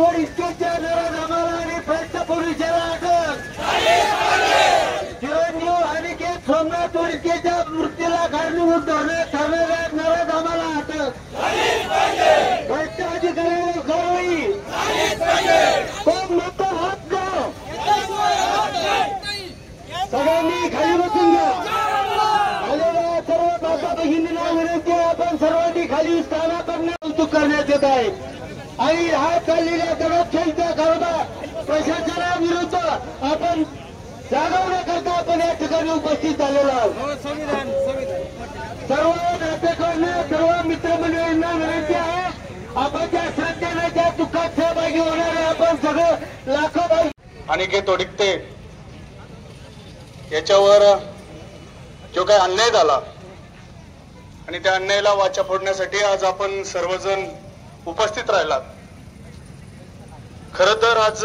राजवाड इतकेच्या नराधमाला आणि भ्रष्ट पोलिसाला अटक, चिरंजीव अनिकेत सोमनाथ इतकेच्या मृत्यूला कारणीभूत ठरणाऱ्या नराधमाला अटक, भ्रष्ट अधिकाऱ्याला कारवाई, कोण म्हणतो हात द्या, सगळ्यांनी खाली बसून घ्या. आलेल्या सर्व माता भगिनींना विनंती आहे, आपण सर्वांनी खाली स्थानापन्न कौतुक करण्यात येत आहे. आणि हा चाललेल्या दडपशाहीचा कारभार प्रशासनाविरुद्ध आपण जागवण्याकरता आपण या ठिकाणी उपस्थित झालेलो आहोत. सर्व नातेवाईकांना, सर्व मित्रमंडळींना विनंती आहे, आपण त्या श्रद्धेने त्या दुःखात सहभागी होणारे आपण सगळं लाखो अनिकेत ओडिकते याच्यावर जो काही अन्याय झाला आणि त्या अन्यायाला वाचा फोडण्यासाठी आज आपण सर्वजण उपस्थित राहिलात. खरं तर आज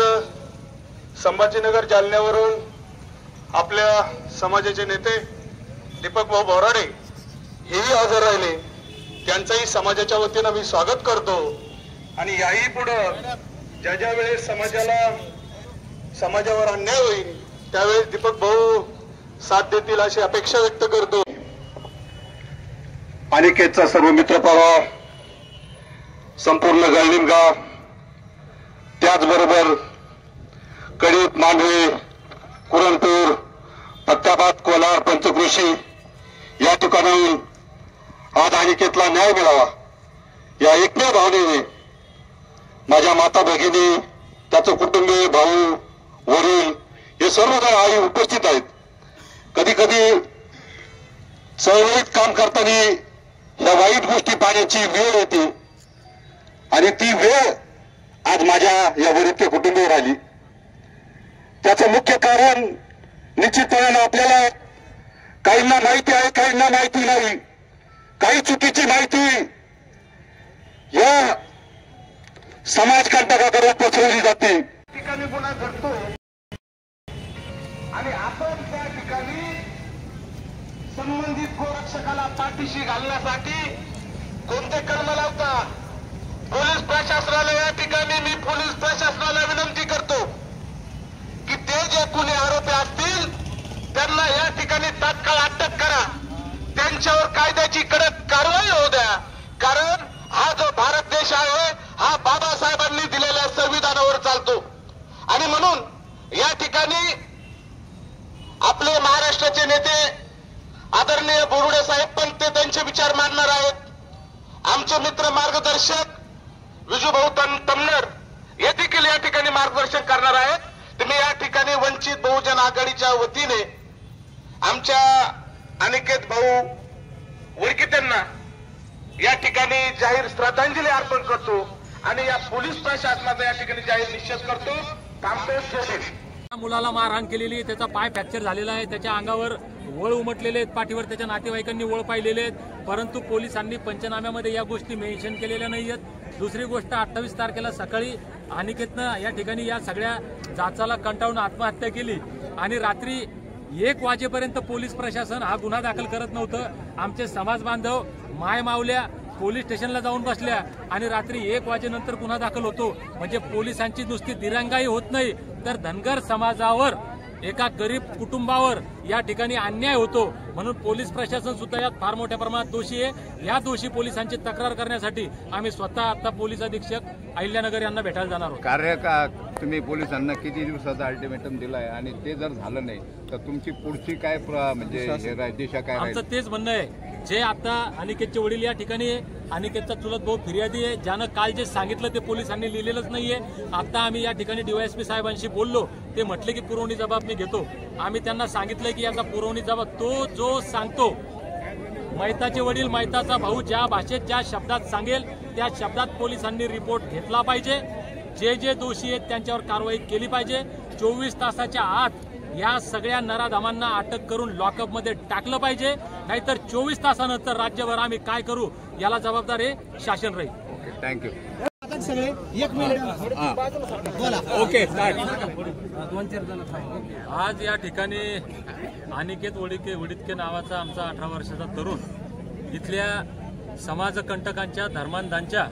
संभाजीनगर जालन्यावरून आपल्या समाजाचे नेते दीपक भाऊ बोराडे हेही हजर राहिले. त्यांचंही समाजाच्या वतीनं मी स्वागत करतो. आणि याही पुढं ज्या वेळेस समाजावर अन्याय होईल त्यावेळेस दीपक भाऊ साथ देतील अशी अपेक्षा व्यक्त करतो. अनिकेतचा सर्व मित्रपरिवार, संपूर्ण गळलिंगाव, त्याचबरोबर कडीप, मांडवे, कुरणपूर, फत्याबाद, कोलार, पंचकृषी या ठिकाणाहून आज अनिकेतला न्याय मिळावा या एकमेव भावनेने माझ्या माता भगिनी, त्याचं कुटुंबीय, भाऊ, वडील हे सर्वजण आई उपस्थित आहेत. कधी कधी चळवळीत काम करताना या वाईट गोष्टी पाहण्याची वेळ येते आणि ती वेळ आज माझ्या या वरिष्ठ कुटुंबावर आली. त्याचं मुख्य कारण निश्चितपणे आपल्याला काहींना माहिती आहे, काहींना माहिती नाही. काही चुकीची माहिती या समाजकंटकाकडे पसरवली जाते. ठिकाणी गुन्हा घडतो आणि आपण त्या ठिकाणी संबंधित गोरक्षकाला पाठीशी घालण्यासाठी कोणते कर्म लावता. पोलीस प्रशासनाला या ठिकाणी मी पोलीस प्रशासनाला विनंती करतो की ते जे कुणी आरोपी असतील त्यांना या ठिकाणी तात्काळ अटक करा, त्यांच्यावर कायद्याची कडक कारवाई होऊ द्या. कारण हा जो भारत देश आहे हा बाबासाहेबांनी दिलेल्या संविधानावर चालतो आणि म्हणून या ठिकाणी आपले महाराष्ट्राचे नेते आदरणीय बोरुडे साहेब पण ते त्यांचे विचार मांडणार आहेत. आमचे मित्र मार्गदर्शक विजूभाऊ तमनर हे देखील या ठिकाणी मार्गदर्शन करणार आहेत. तर मी या ठिकाणी वंचित बहुजन आघाडीच्या वतीने आमच्या अनिकेत भाऊ वडकितेंना या ठिकाणी जाहीर श्रद्धांजली अर्पण करतो आणि या पोलीस प्रशासनाचा या ठिकाणी जाहीर निषेध करतो. मुलाला मारहाण केलेली, त्याचा पाय फ्रॅक्चर झालेला आहे, त्याच्या अंगावर वळ उमटलेले आहेत, पाठीवर त्याच्या नातेवाईकांनी वळ पाहिलेले आहेत, परंतु पोलिसांनी पंचनाम्यामध्ये या गोष्टी मेन्शन केलेल्या नाही आहेत. दुसरी गोष्ट 28 तारखेला सकाळी अनिकेतनं या ठिकाणी या सगळ्या जाचाला कंटाळून आत्महत्या केली आणि रात्री 1 वाजेपर्यंत पोलीस प्रशासन हा गुन्हा दाखल करत नव्हतं. आमचे समाज बांधव माय मावल्या पोलीस स्टेशनला जाऊन बसल्या आणि रात्री 1 वाजेनंतर गुन्हा दाखल होतो. म्हणजे पोलिसांची नुसती दिरंगाई होत नाही तर धनगर समाजावर, एका गरीब कुटुंबावर या ठिकाणी अन्याय होतो. म्हणून पोलीस प्रशासन सुद्धा यात फार मोठ्या प्रमाणात दोषी आहे. या दोषी पोलिसांची तक्रार करण्यासाठी आम्ही स्वतः आता पोलीस अधीक्षक अहिल्यानगर यांना भेटायला जाणार आहोत. कार्य का तुम्ही पोलिसांना किती दिवसाचा अल्टिमेटम दिलाय आणि ते जर झालं नाही तर तुमची पुढची काय म्हणजे दिशा काय? आमचं तेच म्हणणं आहे, जे आता अनिकेतचे वडील या ठिकाणी अनिकेतचा चुलत भाऊ फिर्यादी आहे, ज्यानं काल जे सांगितलं ते पोलिसांनी लिहिलेलंच नाहीये. आता आम्ही या ठिकाणी डीवायएसपी साहेबांशी बोललो, ते म्हटले की पुरवणी जबाब मी घेतो. आम्ही त्यांना सांगितलंय की याचा पुरवणी जबाब तो जो सांगतो, मैताचे वडील, मैताचा भाऊ ज्या भाषेत ज्या शब्दात सांगेल त्या शब्दात पोलिसांनी रिपोर्ट घेतला पाहिजे. जे जे दोषी आहेत त्यांच्यावर कारवाई केली पाहिजे. 24 तासाच्या आत या सगळ्या नराधमांना अटक करून लॉकअपमध्ये टाकलं पाहिजे. नाहीतर 24 तासानंतर राज्यभर आम्ही काय करू याला जबाबदार हे शासन राहील. थँक्यू. सगळे 1 मिनिट बोला. Okay start. आज या ठिकाणी अनिकेत वडितके नावाचा आमचा 18 वर्षाचा तरुण इथल्या समाजकंटकांच्या, धर्मांधांच्या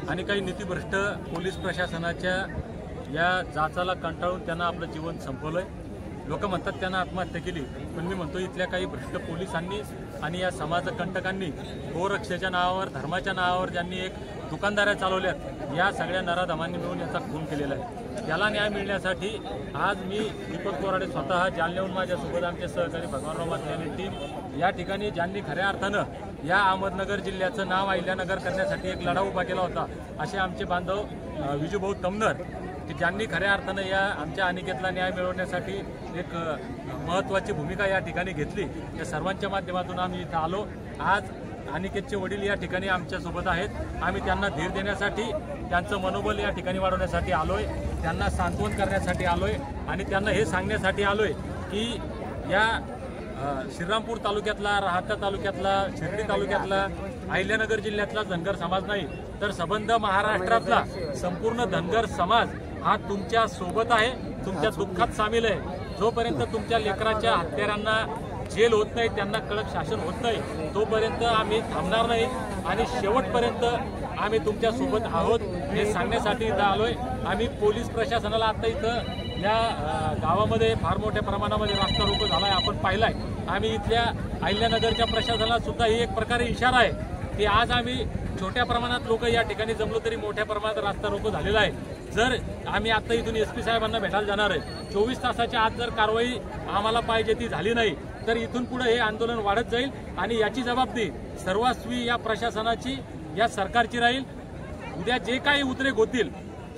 आणि काही नीतिभ्रष्ट पोलीस प्रशासनाच्या या जाचाला कंटाळून त्यांना आपलं जीवन संपवलंय. लोक म्हणतात त्यांना आत्महत्या केली, पण मी म्हणतो इथल्या काही भ्रष्ट पोलिसांनी आणि या समाजकंटकांनी गोरक्षेच्या नावावर, धर्माच्या नावावर ज्यांनी एक दुकानदाऱ्या चालवल्यात, या सगळ्या नराधमांनी मिळून याचा खून केलेला आहे. त्याला न्याय मिळण्यासाठी आज मी दीपक बोराडे स्वतः जालन्याहून माझ्यासोबत आमचे सहकारी भगवानराव मात्रे यांनी टीम या ठिकाणी ज्यांनी खऱ्या अर्थानं या अहमदनगर जिल्ह्याचं नाव अहिल्यानगर करण्यासाठी एक लढा उभा केला होता, असे आमचे बांधव विजूभाऊ तमनर, की ज्यांनी खऱ्या अर्थानं या आमच्या अनिकेतला न्याय मिळवण्यासाठी एक महत्त्वाची भूमिका या ठिकाणी घेतली. या सर्वांच्या माध्यमातून आम्ही इथं आलो. आज अनिकेतचे वडील या ठिकाणी आमच्यासोबत आहेत. आम्ही त्यांना धीर देण्यासाठी, त्यांचं मनोबल या ठिकाणी वाढवण्यासाठी आलोय, त्यांना सांत्वन करण्यासाठी आलोय आणि त्यांना हे सांगण्यासाठी आलोय की या श्रीरामपूर तालुक्यातला, राहाता तालुक्यातला, शिर्डी तालुक्यातला, अहिल्यानगर जिल्ह्यातला धनगर समाज नाही तर संबंध महाराष्ट्रातला संपूर्ण धनगर समाज हा तुमच्या सोबत आहे, तुमच्या दुःखात सामील आहे. जोपर्यंत तुमच्या लेकराच्या हत्यारांना जेल होत नाही, त्यांना कडक शासन होत नाही, तोपर्यंत आम्ही थांबणार नाही आणि शेवटपर्यंत आम्ही तुमच्या सोबत आहोत हे सांगण्यासाठी इथं आलोय. आम्ही पोलीस प्रशासनाला आता इथं या गावामध्ये फार मोठ्या प्रमाणामध्ये रास्ता रोको झालाय, आपण पाहिलाय. आम्ही इथल्या अहिल्यानगरच्या प्रशासनाला सुद्धा ही एक प्रकारे इशारा आहे की आज आम्ही छोट्या प्रमाणात लोक या ठिकाणी जमलो तरी मोठ्या प्रमाणात रास्ता रोको झालेला आहे. जर आम्ही आता इथून SP साहेबांना भेटायला जाणार आहे, 24 तासाच्या आत जर कारवाई आम्हाला पाहिजे ती झाली नाही तर इथून पुढे हे आंदोलन वाढत जाईल आणि याची जबाबदारी सर्वस्वी या प्रशासनाची, या सरकारची राहील. उद्या जे काही उद्रेक होतील,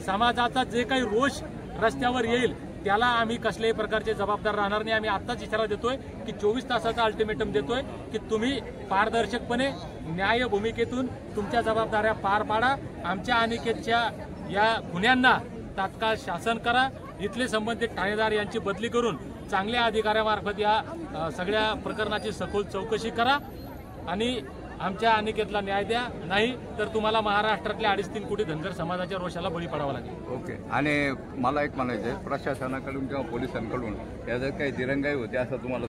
समाजाचा जे काही रोष रस्त्यावर येईल, त्याला आम्ही कसल्याही प्रकारचे जबाबदार राहणार नाही. आम्ही आत्ताच इशारा देतोय की 24 तासाचा अल्टिमेटम देतोय की तुम्ही पारदर्शकपणे न्याय भूमिकेतून तुमच्या जबाबदाऱ्या पार पाडा. आमच्या अनिकेतच्या या गुन्ह्यांना तात्काळ शासन करा. इथले संबंधित ठाणेदार यांची बदली करून चांगल्या अधिकाऱ्यामार्फत या सगळ्या प्रकरणाची सखोल चौकशी करा आणि आमच्या अनिकेतला न्याय द्या. नाही तर तुम्हाला महाराष्ट्रातल्या 2.5-3 कोटी धनगर समाजाच्या रोषाला बळी पडावा लागेल. ओके. आणि मला एक म्हणायचं आहे, प्रशासनाकडून किंवा पोलिसांकडून या जर काही दिरंगाई होते असं तुम्हाला